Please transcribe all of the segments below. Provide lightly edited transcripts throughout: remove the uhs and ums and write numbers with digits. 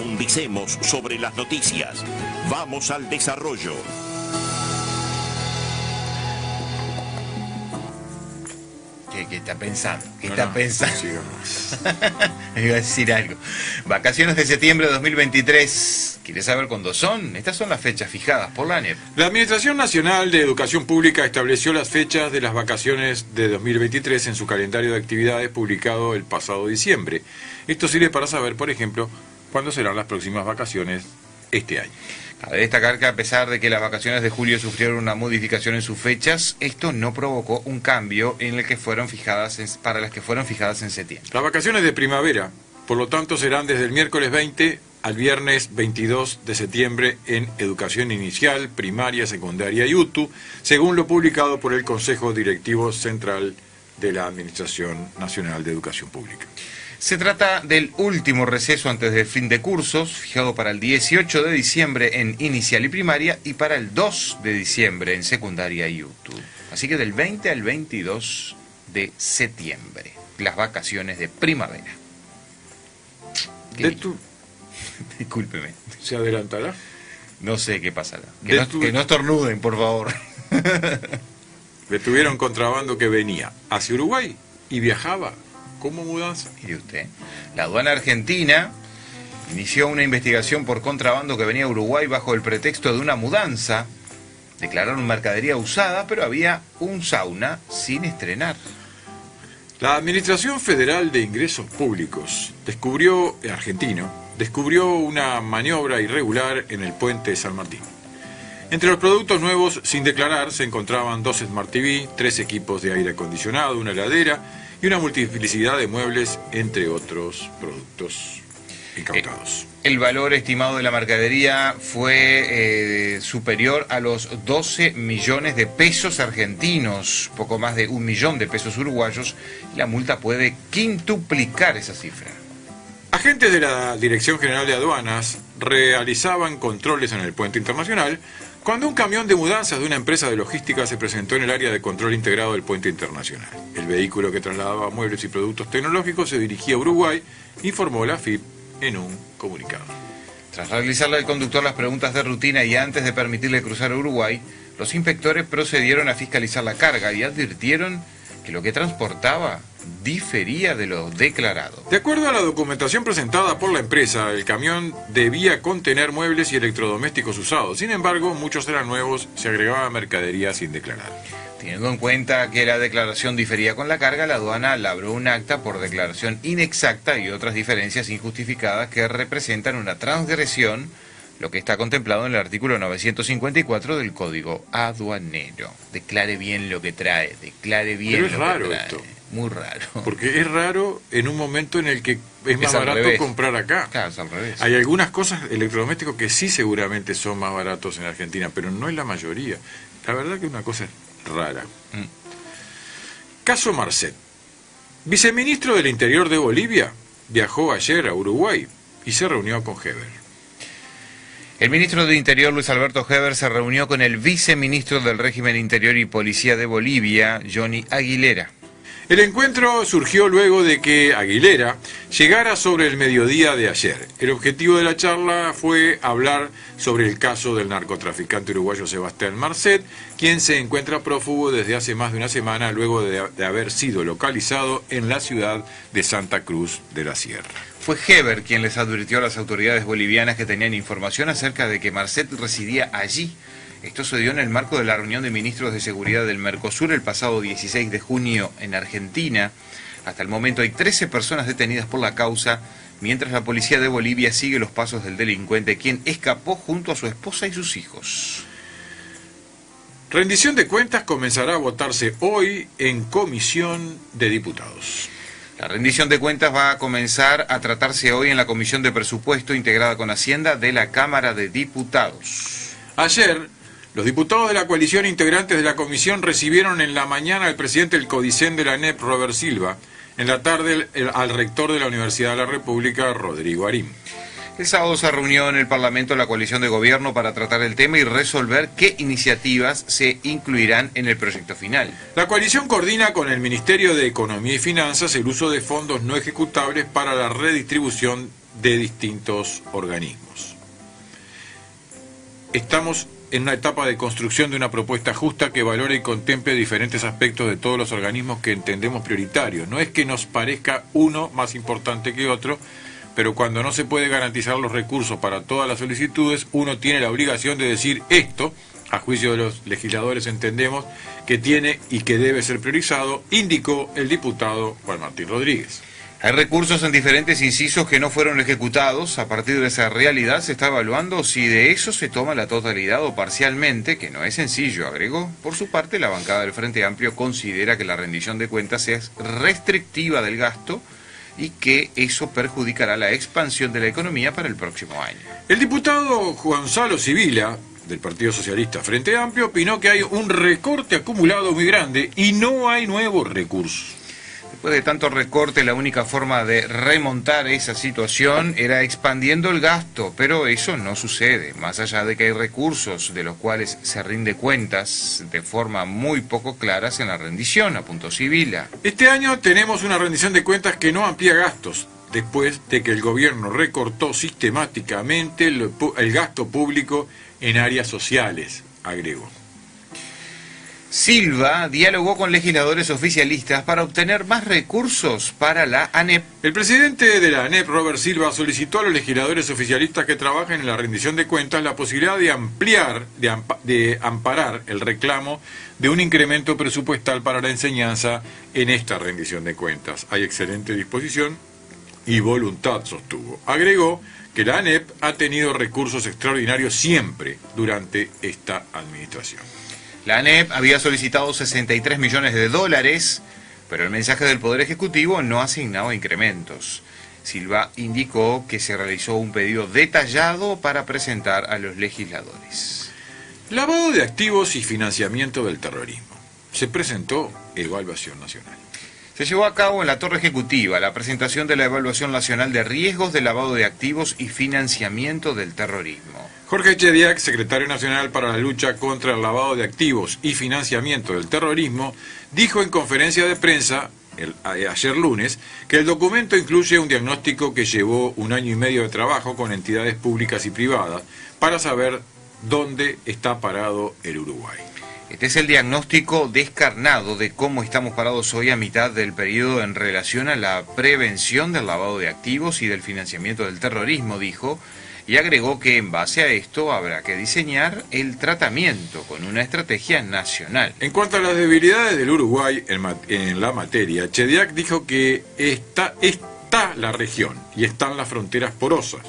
profundicemos sobre las noticias. Vamos al desarrollo. ¿Qué está pensando? ¿Qué No, está no, pensando? sigamos. Iba a decir algo. Vacaciones de septiembre de 2023. ¿Quieres saber cuándo son? Estas son las fechas fijadas por la ANEP. La Administración Nacional de Educación Pública estableció las fechas de las vacaciones de 2023 en su calendario de actividades publicado el pasado diciembre. Esto sirve para saber, por ejemplo, cuándo serán las próximas vacaciones este año. Cabe destacar que a pesar de que las vacaciones de julio sufrieron una modificación en sus fechas, esto no provocó un cambio en el que fueron fijadas para las que fueron fijadas en septiembre. Las vacaciones de primavera, por lo tanto, serán desde el miércoles 20 al viernes 22 de septiembre en educación inicial, primaria, secundaria y UTU, según lo publicado por el Consejo Directivo Central de la Administración Nacional de Educación Pública. Se trata del último receso antes del fin de cursos, fijado para el 18 de diciembre en inicial y primaria y para el 2 de diciembre en secundaria y UTU. Así que del 20 al 22 de septiembre, las vacaciones de primavera. Discúlpeme. ¿Se adelantará? No sé qué pasará. De Que no estornuden, por favor. Detuvieron contrabando que venía hacia Uruguay y viajaba como mudanza. Mire usted, la aduana argentina inició una investigación por contrabando que venía a Uruguay bajo el pretexto de una mudanza. Declararon mercadería usada, pero había un sauna sin estrenar. La Administración Federal de Ingresos Públicos descubrió una maniobra irregular en el puente de San Martín. Entre los productos nuevos sin declarar se encontraban 2 Smart TV, 3 equipos de aire acondicionado, una heladera y una multiplicidad de muebles, entre otros productos incautados. El valor estimado de la mercadería fue superior a los 12 millones de pesos argentinos, poco más de 1 millón de pesos uruguayos, y la multa puede quintuplicar esa cifra. Agentes de la Dirección General de Aduanas realizaban controles en el puente internacional cuando un camión de mudanzas de una empresa de logística se presentó en el área de control integrado del puente internacional. El vehículo que trasladaba muebles y productos tecnológicos se dirigía a Uruguay, informó la AFIP en un comunicado. Tras realizarle al conductor las preguntas de rutina y antes de permitirle cruzar a Uruguay, los inspectores procedieron a fiscalizar la carga y advirtieron que lo que transportaba difería de lo declarado. De acuerdo a la documentación presentada por la empresa, el camión debía contener muebles y electrodomésticos usados. Sin embargo, muchos eran nuevos, se agregaba mercadería sin declarar. Teniendo en cuenta que la declaración difería con la carga, la aduana labró un acta por declaración inexacta y otras diferencias injustificadas que representan una transgresión, lo que está contemplado en el artículo 954 del Código Aduanero. Declare bien lo que trae, declare bien Pero es lo raro que trae. esto. Muy raro. Porque es raro en un momento en el que es más al barato revés. comprar acá. Claro, es al revés. Hay algunas cosas electrodomésticos que sí seguramente son más baratos en Argentina, pero no es la mayoría. La verdad que es una cosa rara. Caso Marcet. Viceministro del Interior de Bolivia viajó ayer a Uruguay y se reunió con Heber. El ministro de Interior, Luis Alberto Heber, se reunió con el viceministro del Régimen Interior y Policía de Bolivia, Johnny Aguilera. El encuentro surgió luego de que Aguilera llegara sobre el mediodía de ayer. El objetivo de la charla fue hablar sobre el caso del narcotraficante uruguayo Sebastián Marcet, quien se encuentra prófugo desde hace más de una semana luego de haber sido localizado en la ciudad de Santa Cruz de la Sierra. Fue Heber quien les advirtió a las autoridades bolivianas que tenían información acerca de que Marcet residía allí. Esto se dio en el marco de la reunión de ministros de seguridad del Mercosur el pasado 16 de junio en Argentina. Hasta el momento hay 13 personas detenidas por la causa, mientras la policía de Bolivia sigue los pasos del delincuente, quien escapó junto a su esposa y sus hijos. Rendición de cuentas comenzará a votarse hoy en Comisión de Diputados. La rendición de cuentas va a comenzar a tratarse hoy en la Comisión de Presupuesto integrada con Hacienda de la Cámara de Diputados. Ayer, los diputados de la coalición integrantes de la comisión recibieron en la mañana al presidente del CODICEN de la ANEP, Robert Silva, en la tarde al rector de la Universidad de la República, Rodrigo Arim. El sábado se reunió en el Parlamento la coalición de gobierno para tratar el tema y resolver qué iniciativas se incluirán en el proyecto final. La coalición coordina con el Ministerio de Economía y Finanzas el uso de fondos no ejecutables para la redistribución de distintos organismos. Estamos en una etapa de construcción de una propuesta justa que valore y contemple diferentes aspectos de todos los organismos que entendemos prioritarios. No es que nos parezca uno más importante que otro, pero cuando no se puede garantizar los recursos para todas las solicitudes, uno tiene la obligación de decir esto, a juicio de los legisladores entendemos que tiene y que debe ser priorizado, indicó el diputado Juan Martín Rodríguez. Hay recursos en diferentes incisos que no fueron ejecutados. A partir de esa realidad se está evaluando si de eso se toma la totalidad o parcialmente, que no es sencillo, agregó. Por su parte, la bancada del Frente Amplio considera que la rendición de cuentas es restrictiva del gasto y que eso perjudicará la expansión de la economía para el próximo año. El diputado Gonzalo Sibila, del Partido Socialista Frente Amplio, opinó que hay un recorte acumulado muy grande y no hay nuevos recursos. Después de tanto recorte, la única forma de remontar esa situación era expandiendo el gasto, pero eso no sucede. Más allá de que hay recursos de los cuales se rinde cuentas de forma muy poco claras en la rendición, apuntó Sibila. Este año tenemos una rendición de cuentas que no amplía gastos, después de que el gobierno recortó sistemáticamente el gasto público en áreas sociales, agregó. Silva dialogó con legisladores oficialistas para obtener más recursos para la ANEP. El presidente de la ANEP, Robert Silva, solicitó a los legisladores oficialistas que trabajen en la rendición de cuentas la posibilidad de amparar el reclamo de un incremento presupuestal para la enseñanza en esta rendición de cuentas. Hay excelente disposición y voluntad, sostuvo. Agregó que la ANEP ha tenido recursos extraordinarios siempre durante esta administración. La ANEP había solicitado 63 millones de dólares, pero el mensaje del Poder Ejecutivo no asignaba incrementos. Silva indicó que se realizó un pedido detallado para presentar a los legisladores. Lavado de activos y financiamiento del terrorismo. Se presentó evaluación nacional. Se llevó a cabo en la Torre Ejecutiva la presentación de la Evaluación Nacional de Riesgos de Lavado de Activos y Financiamiento del Terrorismo. Jorge Chediak, secretario nacional para la lucha contra el lavado de activos y financiamiento del terrorismo, dijo en conferencia de prensa ayer lunes que el documento incluye un diagnóstico que llevó 1 año y medio de trabajo con entidades públicas y privadas para saber dónde está parado el Uruguay. Este es el diagnóstico descarnado de cómo estamos parados hoy a mitad del periodo en relación a la prevención del lavado de activos y del financiamiento del terrorismo, dijo, y agregó que en base a esto habrá que diseñar el tratamiento con una estrategia nacional. En cuanto a las debilidades del Uruguay en la materia, Chediak dijo que está la región y están las fronteras porosas,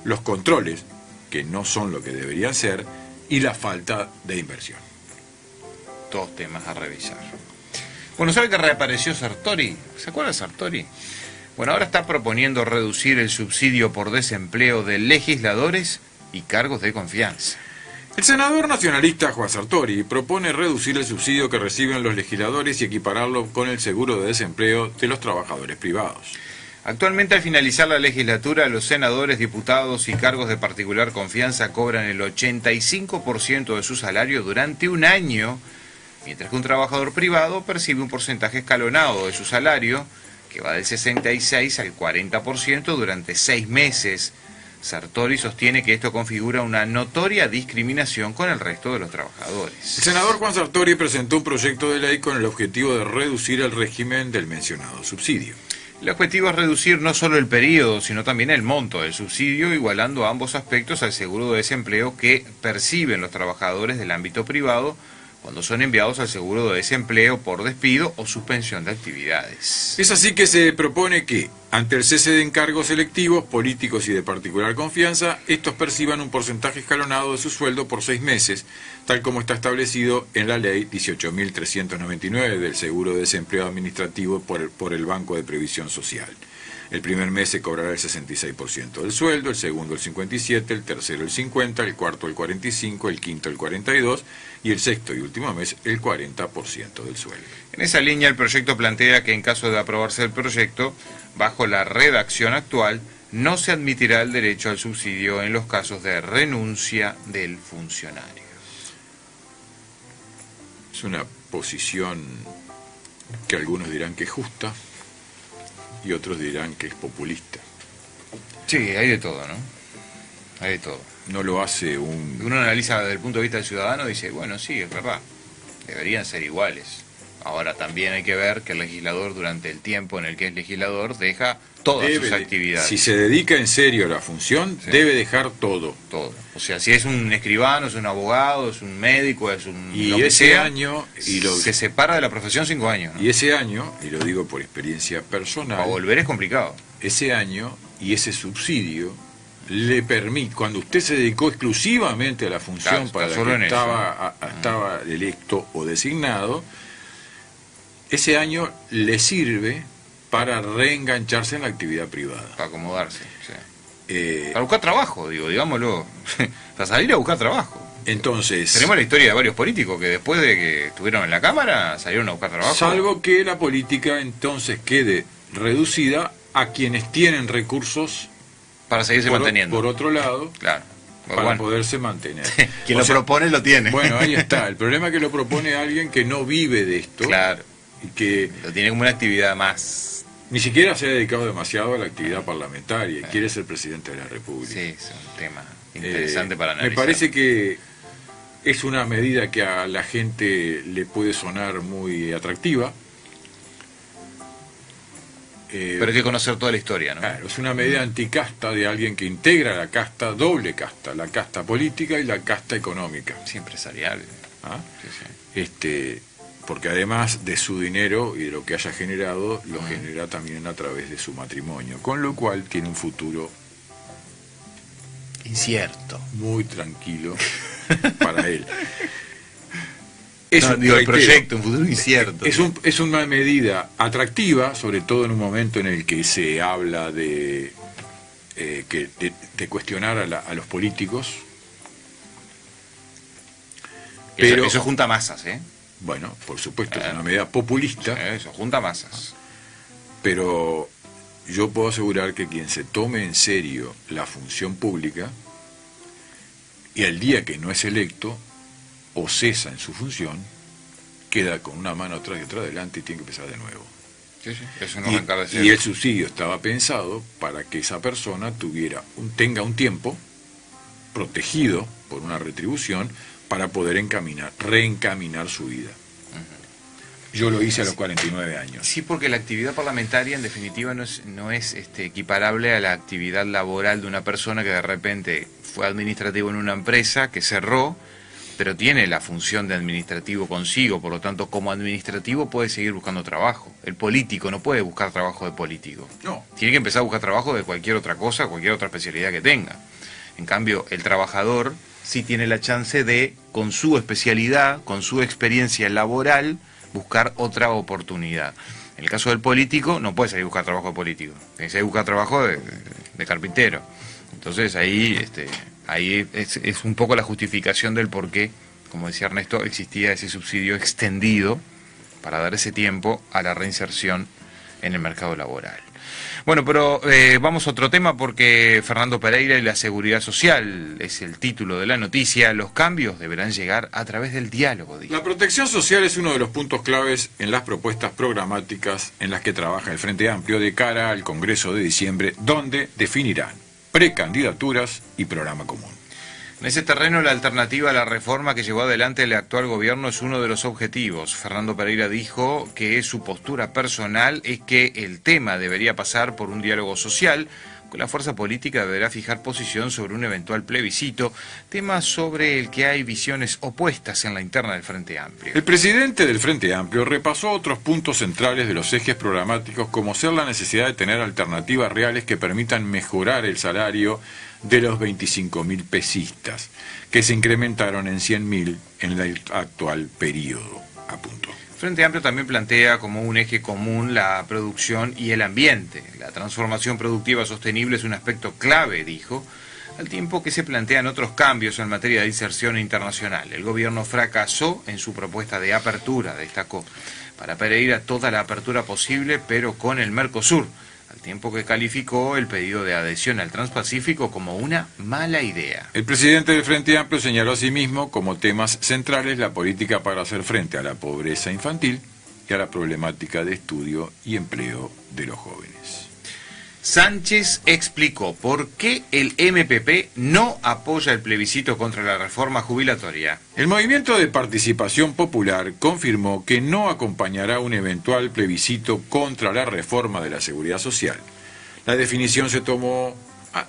los controles, que no son lo que deberían ser, y la falta de inversión. Dos temas a revisar. Bueno, ¿sabe que reapareció Sartori? ¿Se acuerda de Sartori? Bueno, ahora está proponiendo reducir el subsidio por desempleo de legisladores y cargos de confianza. El senador nacionalista Juan Sartori propone reducir el subsidio que reciben los legisladores y equipararlo con el seguro de desempleo de los trabajadores privados. Actualmente, al finalizar la legislatura, los senadores, diputados y cargos de particular confianza cobran el 85% de su salario durante un año, mientras que un trabajador privado percibe un porcentaje escalonado de su salario, que va del 66 al 40% durante 6 meses. Sartori sostiene que esto configura una notoria discriminación con el resto de los trabajadores. El senador Juan Sartori presentó un proyecto de ley con el objetivo de reducir el régimen del mencionado subsidio. El objetivo es reducir no solo el periodo, sino también el monto del subsidio, igualando ambos aspectos al seguro de desempleo que perciben los trabajadores del ámbito privado cuando son enviados al seguro de desempleo por despido o suspensión de actividades. Es así que se propone que, ante el cese de encargos selectivos, políticos y de particular confianza, estos perciban un porcentaje escalonado de su sueldo por 6 meses, tal como está establecido en la ley 18.399 del seguro de desempleo administrativo por el Banco de Previsión Social. El primer mes se cobrará el 66% del sueldo, el segundo el 57%, el tercero el 50%, el cuarto el 45%, el quinto el 42% y el sexto y último mes el 40% del sueldo. En esa línea, el proyecto plantea que en caso de aprobarse el proyecto, bajo la redacción actual, no se admitirá el derecho al subsidio en los casos de renuncia del funcionario. Es una posición que algunos dirán que es justa y otros dirán que es populista. Sí, hay de todo, ¿no? Hay de todo. No lo hace un... Uno analiza desde el punto de vista del ciudadano y dice, bueno, sí, es verdad, deberían ser iguales. Ahora también hay que ver que el legislador, durante el tiempo en el que es legislador, deja todas sus actividades. Si se dedica en serio a la función, Sí. debe dejar todo. Todo. O sea, si es un escribano, es un abogado, es un médico, es un... Y lo que ese sea, año... se separa de la profesión 5 años, ¿no? Y ese año, y lo digo por experiencia personal, Para volver es complicado. ese año y ese subsidio le permite, cuando usted se dedicó exclusivamente a la función Claro, para está la solo que en eso. estaba electo o designado, ese año le sirve para reengancharse en la actividad privada. Para acomodarse. Sí. Eh, Para buscar trabajo, digámoslo. Para salir a buscar trabajo. entonces, Tenemos la historia de varios políticos que después de que estuvieron en la Cámara salieron a buscar trabajo. salvo que la política entonces quede reducida a quienes tienen recursos Para seguirse manteniendo. por otro lado, Claro. para Bueno, poderse mantener. quien O lo sea, propone lo tiene. Bueno, ahí está. El problema es que lo propone alguien que no vive de esto Claro. y que Lo tiene como una actividad más. ni siquiera se ha dedicado demasiado a la actividad parlamentaria y quiere ser presidente de la República. Sí, es un tema interesante para Me analizar. parece que es una medida que a la gente le puede sonar muy atractiva. Pero hay que conocer toda la historia, ¿no? Claro, es una medida anticasta de alguien que integra la casta, doble casta, la casta política y la casta económica. Sí, empresarial. ¿Ah? Sí, sí. Porque además de su dinero y de lo que haya generado, lo genera también a través de su matrimonio, con lo cual tiene un futuro Incierto. muy tranquilo para él. El reitero, proyecto, un futuro incierto. es una medida atractiva, sobre todo en un momento en el que se habla de cuestionar a los políticos. Pero Eso junta masas, ¿eh? bueno, por supuesto, es una medida populista, Eso, junta masas. pero yo puedo asegurar que quien se tome en serio la función pública y el día que no es electo o cesa en su función, queda con una mano atrás y otra adelante y tiene que empezar de nuevo. Sí, sí. Eso no arrancar de cero. Y el subsidio estaba pensado para que esa persona tenga un tiempo protegido por una retribución para poder reencaminar su vida. Yo lo hice a los 49 años. Sí, porque la actividad parlamentaria en definitiva no es equiparable a la actividad laboral de una persona que de repente fue administrativo en una empresa que cerró, pero tiene la función de administrativo consigo, por lo tanto como administrativo puede seguir buscando trabajo. El político no puede buscar trabajo de político. No. Tiene que empezar a buscar trabajo de cualquier otra cosa, cualquier otra especialidad que tenga. En cambio, el trabajador sí tiene la chance de, con su especialidad, con su experiencia laboral, buscar otra oportunidad. En el caso del político, no puede salir a buscar trabajo de político, tiene que salir a buscar trabajo de carpintero. Entonces ahí es un poco la justificación del por qué, como decía Ernesto, existía ese subsidio extendido para dar ese tiempo a la reinserción en el mercado laboral. Bueno, pero vamos a otro tema porque Fernando Pereira y la seguridad social es el título de la noticia. Los cambios deberán llegar a través del diálogo, dijo. La protección social es uno de los puntos claves en las propuestas programáticas en las que trabaja el Frente Amplio de cara al Congreso de diciembre, donde definirán precandidaturas y programa común. En ese terreno, la alternativa a la reforma que llevó adelante el actual gobierno es uno de los objetivos. Fernando Pereira dijo que su postura personal es que el tema debería pasar por un diálogo social, que la fuerza política deberá fijar posición sobre un eventual plebiscito, tema sobre el que hay visiones opuestas en la interna del Frente Amplio. El presidente del Frente Amplio repasó otros puntos centrales de los ejes programáticos, como ser la necesidad de tener alternativas reales que permitan mejorar el salario de los 25.000 pesistas, que se incrementaron en 100.000 en el actual periodo, apuntó. Frente Amplio también plantea como un eje común la producción y el ambiente. La transformación productiva sostenible es un aspecto clave, dijo, al tiempo que se plantean otros cambios en materia de inserción internacional. El gobierno fracasó en su propuesta de apertura, destacó. Para Pereira, toda la apertura posible, pero con el Mercosur, al tiempo que calificó el pedido de adhesión al Transpacífico como una mala idea. El presidente del Frente Amplio señaló asimismo como temas centrales la política para hacer frente a la pobreza infantil y a la problemática de estudio y empleo de los jóvenes. Sánchez explicó por qué el MPP no apoya el plebiscito contra la reforma jubilatoria. El Movimiento de Participación Popular confirmó que no acompañará un eventual plebiscito contra la reforma de la Seguridad Social. La definición se tomó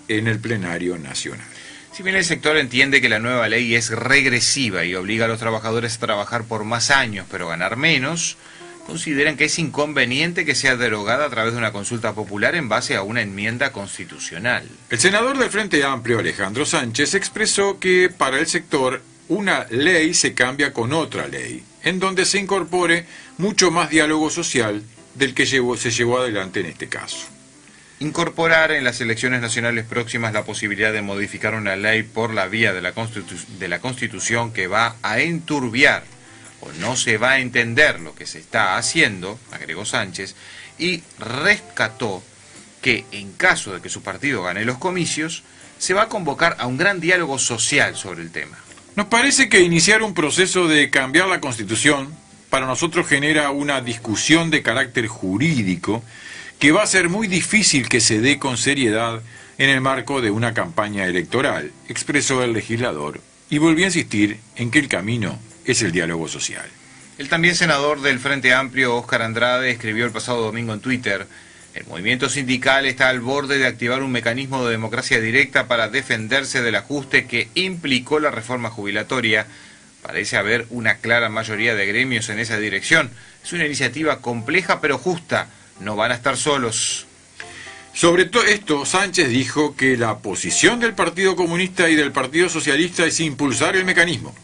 en el plenario nacional. Si bien el sector entiende que la nueva ley es regresiva y obliga a los trabajadores a trabajar por más años pero ganar menos, consideran que es inconveniente que sea derogada a través de una consulta popular en base a una enmienda constitucional. El senador del Frente Amplio, Alejandro Sánchez, expresó que para el sector una ley se cambia con otra ley, en donde se incorpore mucho más diálogo social del que se llevó adelante en este caso. Incorporar en las elecciones nacionales próximas la posibilidad de modificar una ley por la vía de la Constitución que va a enturbiar o no se va a entender lo que se está haciendo, agregó Sánchez, y rescató que en caso de que su partido gane los comicios, se va a convocar a un gran diálogo social sobre el tema. Nos parece que iniciar un proceso de cambiar la Constitución para nosotros genera una discusión de carácter jurídico que va a ser muy difícil que se dé con seriedad en el marco de una campaña electoral, expresó el legislador, y volvió a insistir en que el camino es el diálogo social. El también senador del Frente Amplio, Óscar Andrade, escribió el pasado domingo en Twitter: el movimiento sindical está al borde de activar un mecanismo de democracia directa para defenderse del ajuste que implicó la reforma jubilatoria. Parece haber una clara mayoría de gremios en esa dirección. Es una iniciativa compleja pero justa. No van a estar solos. Sobre todo esto, Sánchez dijo que la posición del Partido Comunista y del Partido Socialista es impulsar el mecanismo.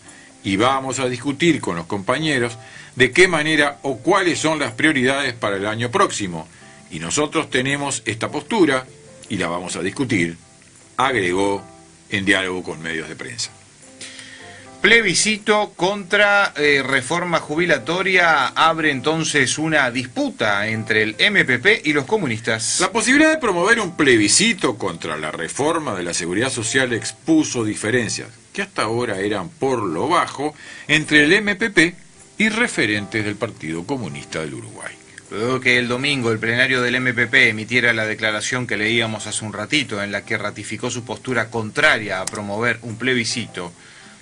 Y vamos a discutir con los compañeros de qué manera o cuáles son las prioridades para el año próximo. Y nosotros tenemos esta postura y la vamos a discutir, agregó en diálogo con medios de prensa. Plebiscito contra reforma jubilatoria abre entonces una disputa entre el MPP y los comunistas. La posibilidad de promover un plebiscito contra la reforma de la Seguridad Social expuso diferencias que hasta ahora eran por lo bajo entre el MPP y referentes del Partido Comunista del Uruguay. Luego que el domingo el plenario del MPP emitiera la declaración que leíamos hace un ratito, en la que ratificó su postura contraria a promover un plebiscito,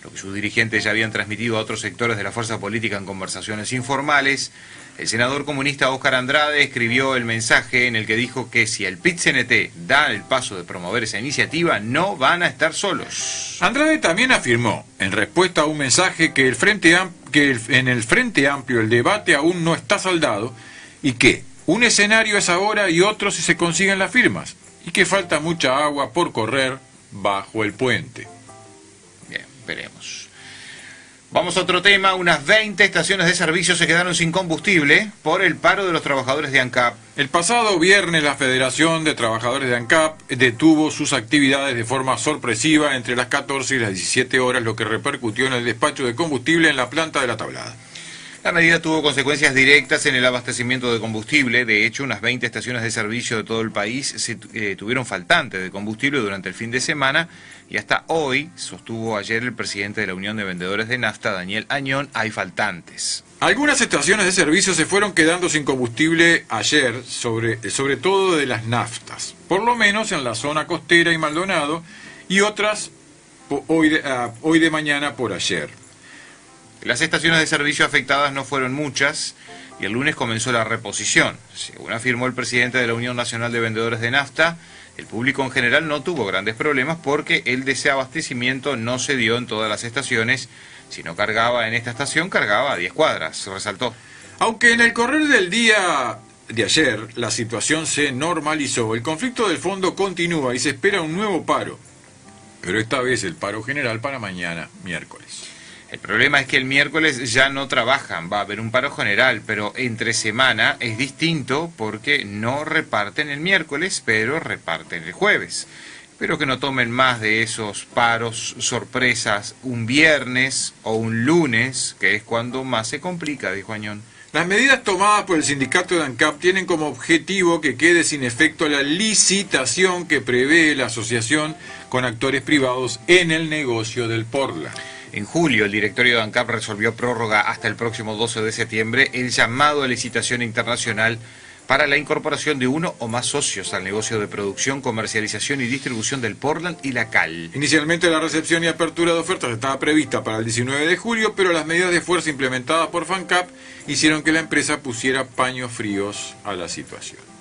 lo que sus dirigentes ya habían transmitido a otros sectores de la fuerza política en conversaciones informales, el senador comunista Óscar Andrade escribió el mensaje en el que dijo que si el PIT-CNT da el paso de promover esa iniciativa, no van a estar solos. Andrade también afirmó, en respuesta a un mensaje, que en el Frente Amplio el debate aún no está saldado y que un escenario es ahora y otro si se consiguen las firmas, y que falta mucha agua por correr bajo el puente. Bien, veremos. Vamos a otro tema. Unas 20 estaciones de servicio se quedaron sin combustible por el paro de los trabajadores de ANCAP. El pasado viernes la Federación de Trabajadores de ANCAP detuvo sus actividades de forma sorpresiva entre las 14 y las 17 horas, lo que repercutió en el despacho de combustible en la planta de La Tablada. La medida tuvo consecuencias directas en el abastecimiento de combustible. De hecho, unas 20 estaciones de servicio de todo el país tuvieron faltantes de combustible durante el fin de semana, y hasta hoy, sostuvo ayer el presidente de la Unión de Vendedores de Nafta, Daniel Añón, hay faltantes. Algunas estaciones de servicio se fueron quedando sin combustible ayer, sobre todo de las naftas, por lo menos en la zona costera y Maldonado, y otras hoy de mañana por ayer. Las estaciones de servicio afectadas no fueron muchas y el lunes comenzó la reposición. Según afirmó el presidente de la Unión Nacional de Vendedores de Nafta, el público en general no tuvo grandes problemas porque el desabastecimiento no se dio en todas las estaciones. Si no cargaba en esta estación, cargaba a 10 cuadras, resaltó. Aunque en el correr del día de ayer la situación se normalizó, el conflicto del fondo continúa y se espera un nuevo paro. Pero esta vez el paro general para mañana, miércoles. El problema es que el miércoles ya no trabajan, va a haber un paro general, pero entre semana es distinto porque no reparten el miércoles, pero reparten el jueves. Espero que no tomen más de esos paros sorpresas un viernes o un lunes, que es cuando más se complica, dijo Añón. Las medidas tomadas por el sindicato de ANCAP tienen como objetivo que quede sin efecto la licitación que prevé la asociación con actores privados en el negocio del Portland. En julio, el directorio de ANCAP resolvió prórroga hasta el próximo 12 de septiembre el llamado a licitación internacional para la incorporación de uno o más socios al negocio de producción, comercialización y distribución del Portland y la cal. Inicialmente la recepción y apertura de ofertas estaba prevista para el 19 de julio, pero las medidas de fuerza implementadas por FANCAP hicieron que la empresa pusiera paños fríos a la situación.